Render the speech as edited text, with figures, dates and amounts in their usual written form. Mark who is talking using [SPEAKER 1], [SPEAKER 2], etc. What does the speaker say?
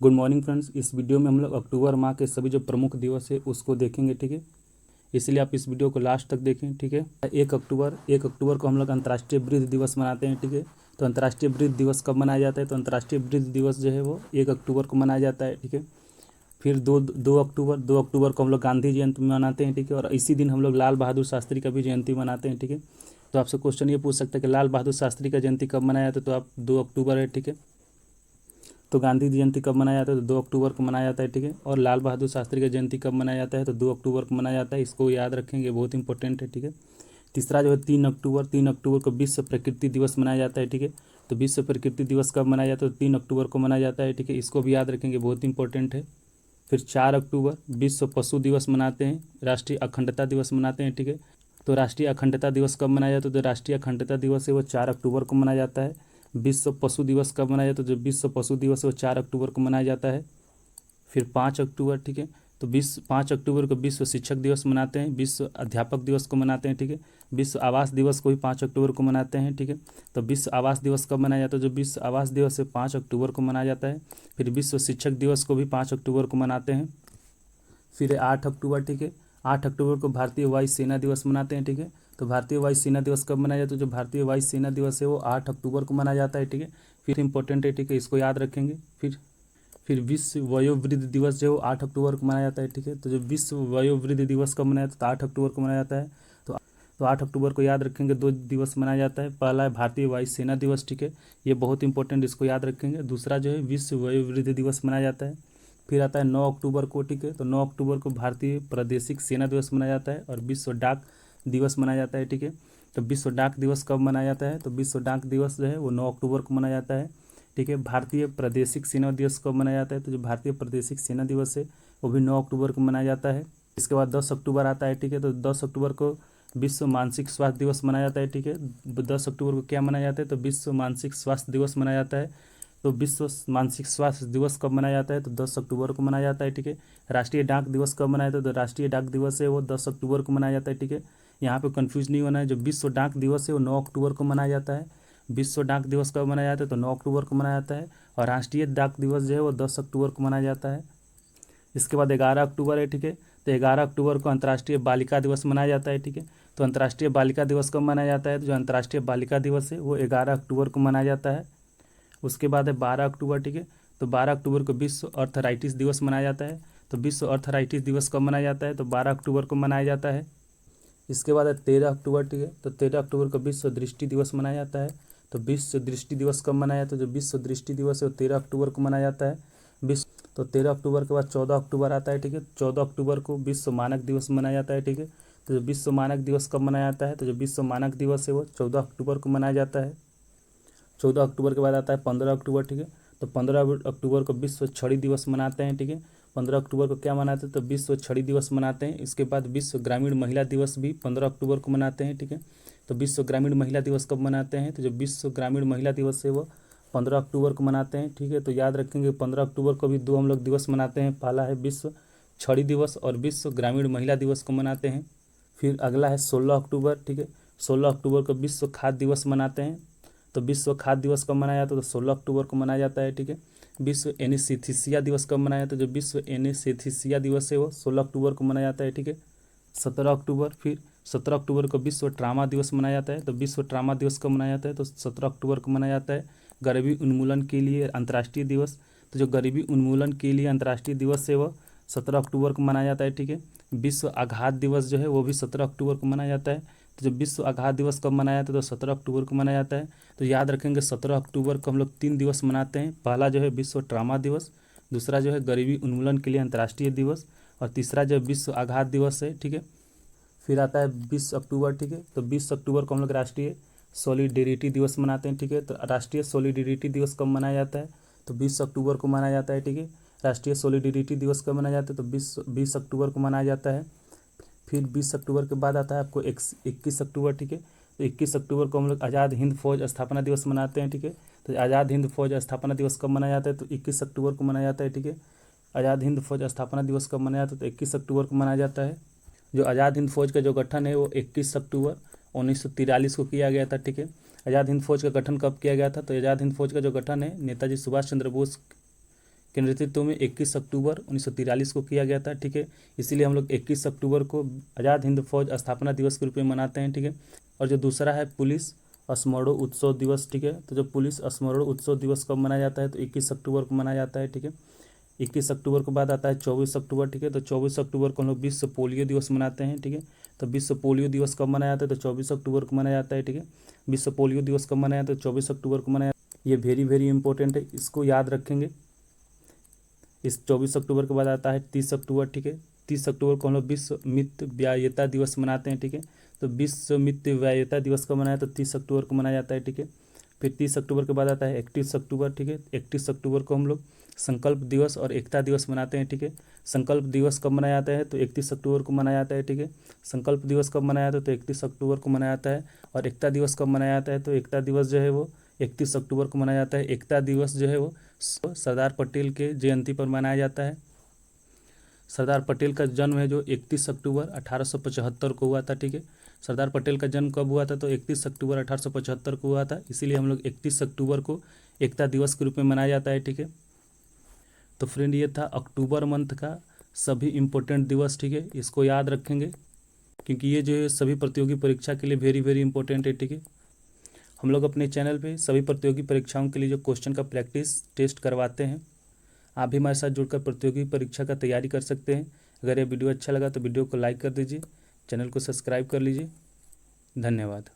[SPEAKER 1] Good morning friends. इस video में हम लोग अक्टूबर माह के सभी जो प्रमुख दिवस है उसको देखेंगे, ठीक है। इसलिए आप इस वीडियो को लास्ट तक देखें, ठीक है। 1 अक्टूबर को हम लोग अंतर्राष्ट्रीय वृद्ध दिवस मनाते हैं, ठीक है। तो अंतर्राष्ट्रीय वृद्ध दिवस कब मनाया जाता है? तो अंतर्राष्ट्रीय वृद्ध दिवस जो है वो 1 अक्टूबर को मनाया जाता है, ठीक है। फिर दो अक्टूबर को हम लोग गांधी जयंती मनाते हैं, ठीक है। और इसी दिन हम लोग लाल बहादुर शास्त्री का भी जयंती मनाते हैं, ठीक है। तो आपसे क्वेश्चन ये पूछ सकते हैं कि लाल बहादुर शास्त्री का जयंती कब मनाया जाता है? तो आप 2 अक्टूबर है, ठीक है। तो गांधी जयंती कब मनाया जाता है? तो 2 अक्टूबर को मनाया जाता है, ठीक है। और लाल बहादुर शास्त्री का जयंती कब मनाया जाता है? तो 2 अक्टूबर को मनाया जाता है। इसको याद रखेंगे, बहुत इंपॉर्टेंट है, ठीक है। तीसरा जो है 3 अक्टूबर को विश्व प्रकृति दिवस मनाया जाता है, ठीक है। तो विश्व प्रकृति दिवस कब मनाया जाता है? तो 3 अक्टूबर को मनाया जाता है, ठीक है। इसको भी याद रखेंगे, बहुत इंपॉर्टेंट है। फिर 4 अक्टूबर विश्व पशु दिवस मनाते हैं, राष्ट्रीय अखंडता दिवस मनाते हैं, ठीक है। तो राष्ट्रीय अखंडता दिवस कब मनाया जाता है? तो राष्ट्रीय अखंडता दिवस है वो 4 अक्टूबर को मनाया जाता है। विश्व पशु दिवस कब मनाया जाता है? तो जो विश्व पशु दिवस है वो 4 अक्टूबर को मनाया जाता है। फिर 5 अक्टूबर, ठीक है। तो 5 अक्टूबर को विश्व शिक्षक दिवस मनाते हैं, विश्व अध्यापक दिवस को मनाते हैं, ठीक है। विश्व आवास दिवस को भी 5 अक्टूबर को मनाते हैं, ठीक है। तो विश्व आवास दिवस कब मनाया जाता है? जो विश्व आवास दिवस है 5 अक्टूबर को मनाया जाता है। फिर विश्व शिक्षक दिवस को भी 5 अक्टूबर को मनाते हैं। फिर है 8 अक्टूबर, ठीक है। 8 अक्टूबर को भारतीय वायु सेना दिवस मनाते हैं, ठीक है। तो भारतीय वायु सेना दिवस कब मनाया जाता है? जो भारतीय वायु सेना दिवस है वो 8 अक्टूबर को मनाया जाता है, ठीक है। फिर इंपॉर्टेंट है, ठीक है, इसको याद रखेंगे। फिर विश्व वयोवृद्ध दिवस जो है वो 8 अक्टूबर को मनाया जाता है, ठीक है। तो जो विश्व वयोवृद्ध दिवस कब मनाया जाता है? तो 8 अक्टूबर को मनाया जाता है। तो 8 अक्टूबर को याद रखेंगे, 2 दिवस मनाया जाता है। पहला है भारतीय वायु सेना दिवस, ठीक है, ये बहुत इंपॉर्टेंट, इसको याद रखेंगे। दूसरा जो है विश्व वयोवृद्ध दिवस मनाया जाता है। फिर आता है 9 अक्टूबर को, ठीक है। तो 9 अक्टूबर को भारतीय प्रादेशिक सेना दिवस मनाया जाता है और विश्व डाक दिवस मनाया जाता है, ठीक है। तो विश्व डाक दिवस कब मनाया जाता है? तो विश्व डाक दिवस जो है वो 9 अक्टूबर को मनाया जाता है, ठीक है। भारतीय प्रादेशिक सेना दिवस कब मनाया जाता है? तो जो भारतीय प्रादेशिक सेना दिवस है वो भी 9 अक्टूबर को मनाया जाता है। इसके बाद 10 अक्टूबर आता है, ठीक है। तो 10 अक्टूबर को विश्व मानसिक स्वास्थ्य दिवस मनाया जाता है, ठीक है। 10 अक्टूबर को क्या मनाया जाता है? तो विश्व मानसिक स्वास्थ्य दिवस मनाया जाता है। तो विश्व मानसिक स्वास्थ्य दिवस कब मनाया जाता है? तो 10 अक्टूबर को मनाया जाता है, ठीक है। राष्ट्रीय डाक दिवस कब मनाया जाता है? तो राष्ट्रीय डाक दिवस है वो 10 अक्टूबर को मनाया जाता है, ठीक है। यहाँ पे कंफ्यूज नहीं होना है, जो विश्व डाक दिवस है वो 9 अक्टूबर को मनाया जाता है। विश्व डाक दिवस कब मनाया जाता है? तो 9 अक्टूबर को मनाया जाता है। और राष्ट्रीय डाक दिवस जो है वो 10 अक्टूबर को मनाया जाता है। इसके बाद 11 अक्टूबर है, ठीक है। तो 11 अक्टूबर को अंतर्राष्ट्रीय बालिका दिवस मनाया जाता है, ठीक है। तो अंतर्राष्ट्रीय बालिका दिवस कब मनाया जाता है? तो जो अंतर्राष्ट्रीय बालिका दिवस है वो 11 अक्टूबर को मनाया जाता है। उसके बाद है 12 अक्टूबर, ठीक है। तो 12 अक्टूबर को विश्व अर्थराइटिस दिवस मनाया जाता है। तो विश्व अर्थराइटिस दिवस कब मनाया जाता है? तो 12 अक्टूबर को मनाया जाता है। इसके बाद है 13 अक्टूबर, ठीक है। तो 13 अक्टूबर को विश्व दृष्टि दिवस मनाया जाता है। तो विश्व दृष्टि दिवस कब मनाया जाता है? जो विश्व दृष्टि दिवस है वो 13 अक्टूबर को मनाया जाता है। विश्व तो 13 अक्टूबर के बाद 14 अक्टूबर आता है, ठीक है। 14 अक्टूबर को विश्व मानक दिवस मनाया जाता है, ठीक है। तो जो विश्व मानक दिवस कब मनाया जाता है? तो जो विश्व मानक दिवस है वो 14 अक्टूबर को मनाया जाता है। 14 अक्टूबर के बाद आता है 15 अक्टूबर, ठीक है। तो 15 अक्टूबर को विश्व छड़ी दिवस मनाते हैं, ठीक है। 15 अक्टूबर को क्या मनाते हैं? तो विश्व छड़ी दिवस मनाते हैं। इसके बाद विश्व ग्रामीण महिला दिवस भी 15 अक्टूबर को मनाते हैं, ठीक है। तो विश्व ग्रामीण महिला दिवस कब मनाते हैं? तो जो विश्व ग्रामीण महिला दिवस है वो 15 अक्टूबर को मनाते हैं, ठीक है। तो याद रखेंगे 15 अक्टूबर को भी दो हम लोग दिवस मनाते हैं, पहला है विश्व छड़ी दिवस और विश्व ग्रामीण महिला दिवस को मनाते हैं। फिर अगला है 16 अक्टूबर, ठीक है। 16 अक्टूबर को विश्व खाद्य दिवस मनाते हैं। तो विश्व खाद्य दिवस कब मनाया जाता है? तो 16 अक्टूबर को मनाया जाता है, ठीक है। विश्व एनेस्थीसिया दिवस कब मनाया जाता है? जो विश्व एनेस्थीसिया दिवस है वो 16 अक्टूबर को मनाया जाता है, ठीक है। 17 अक्टूबर, फिर 17 अक्टूबर को विश्व ट्रामा दिवस मनाया जाता है। तो विश्व ट्रामा दिवस कब मनाया जाता है? तो 17 अक्टूबर को मनाया जाता है। गरीबी उन्मूलन के लिए अंतर्राष्ट्रीय दिवस, तो जो गरीबी उन्मूलन के लिए अंतर्राष्ट्रीय दिवस है वो 17 अक्टूबर को मनाया जाता है, ठीक है। विश्व आघात दिवस जो है वो भी 17 अक्टूबर को मनाया जाता है। तो जब विश्व आघात दिवस कब मनाया जाता है? तो 17 अक्टूबर को मनाया जाता है। तो याद रखेंगे 17 अक्टूबर को हम लोग 3 दिवस मनाते हैं, पहला जो है विश्व ट्रामा दिवस, दूसरा जो है गरीबी उन्मूलन के लिए अंतर्राष्ट्रीय दिवस और तीसरा जो विश्व आघात दिवस है, ठीक है। फिर आता है 20 अक्टूबर, ठीक है। तो 20 अक्टूबर को हम लोग राष्ट्रीय सॉलिडेरिटी दिवस मनाते हैं, ठीक है। तो राष्ट्रीय सॉलिडेरिटी दिवस कब मनाया जाता है? तो 20 अक्टूबर को मनाया जाता है, ठीक है। राष्ट्रीय सॉलिडेरिटी दिवस कब मनाया जाता है? तो 20 अक्टूबर को मनाया जाता है। फिर 20 अक्टूबर के बाद आता है आपको 21 अक्टूबर, ठीक है। तो 21 अक्टूबर को हम लोग आज़ाद हिंद फौज स्थापना दिवस मनाते हैं, ठीक है। तो आज़ाद हिंद फौज स्थापना दिवस कब मनाया जाता है? तो 21 अक्टूबर को मनाया जाता है, ठीक है। आज़ाद हिंद फौज स्थापना दिवस कब मनाया जाता है? तो 21 अक्टूबर को मनाया जाता है। जो आज़ाद हिंद फौज का जो गठन है वो 21 अक्टूबर 1943 को किया गया था, ठीक है। आज़ाद हिंद फौज का गठन कब किया गया था? तो आज़ाद हिंद फौज का जो गठन है नेताजी सुभाष चंद्र बोस के नेतृत्व में 21 अक्टूबर 1943 को किया गया था। ठीक है, इसीलिए हम लोग 21 अक्टूबर को आज़ाद हिंद फौज स्थापना दिवस के रूप में मनाते हैं। ठीक है, और जो दूसरा है पुलिस स्मरणों उत्सव दिवस। ठीक है, तो जो पुलिस स्मरणों उत्सव दिवस कब मनाया जाता है, तो 21 अक्टूबर को मनाया जाता है। ठीक है, 21 अक्टूबर के बाद आता है 24 अक्टूबर। ठीक है, तो 24 अक्टूबर को हम लोग विश्व पोलियो दिवस मनाते हैं। ठीक है, तो विश्व पोलियो दिवस कब मनाया जाता है, तो 24 अक्टूबर को मनाया जाता है। ठीक है, विश्व पोलियो दिवस कब मनाया जाता है, तो 24 अक्टूबर को मनाया। ये वेरी वेरी इंपॉर्टेंट है, इसको याद रखेंगे। इस 24 अक्टूबर के बाद आता है 30 अक्टूबर। ठीक है, 30 अक्टूबर को हम लोग विश्व मितव्ययिता दिवस मनाते हैं। ठीक है, तो विश्व मितव्ययिता दिवस कब मनाया, तो 30 अक्टूबर को मनाया जाता है। ठीक है, फिर 30 अक्टूबर के बाद आता है 31 अक्टूबर। ठीक है, 31 अक्टूबर को हम लोग संकल्प दिवस और एकता दिवस मनाते हैं। ठीक है, संकल्प दिवस कब मनाया जाता है, तो 31 अक्टूबर को मनाया जाता है। ठीक है, संकल्प दिवस कब मनाया जाता है, तो 31 अक्टूबर को मनाया जाता है। और एकता दिवस कब मनाया जाता है, तो एकता दिवस जो है वो 31 अक्टूबर को मनाया जाता है। एकता दिवस जो है वो सरदार पटेल के जयंती पर मनाया जाता है। सरदार पटेल का जन्म है जो 31 अक्टूबर 1875 को हुआ था। ठीक है, सरदार पटेल का जन्म कब हुआ था, तो 31 अक्टूबर 1875 को हुआ था, इसीलिए हम लोग 31 अक्टूबर को एकता दिवस के रूप में मनाया जाता है। ठीक है, तो फ्रेंड ये था अक्टूबर मंथ का सभी इम्पोर्टेंट दिवस। ठीक है, इसको याद रखेंगे क्योंकि ये जो है सभी प्रतियोगी परीक्षा के लिए वेरी वेरी इंपॉर्टेंट है। ठीक है, हम लोग अपने चैनल पे सभी प्रतियोगी परीक्षाओं के लिए जो क्वेश्चन का प्रैक्टिस टेस्ट करवाते हैं, आप भी हमारे साथ जुड़कर प्रतियोगी परीक्षा का तैयारी कर सकते हैं। अगर ये वीडियो अच्छा लगा तो वीडियो को लाइक कर दीजिए, चैनल को सब्सक्राइब कर लीजिए। धन्यवाद।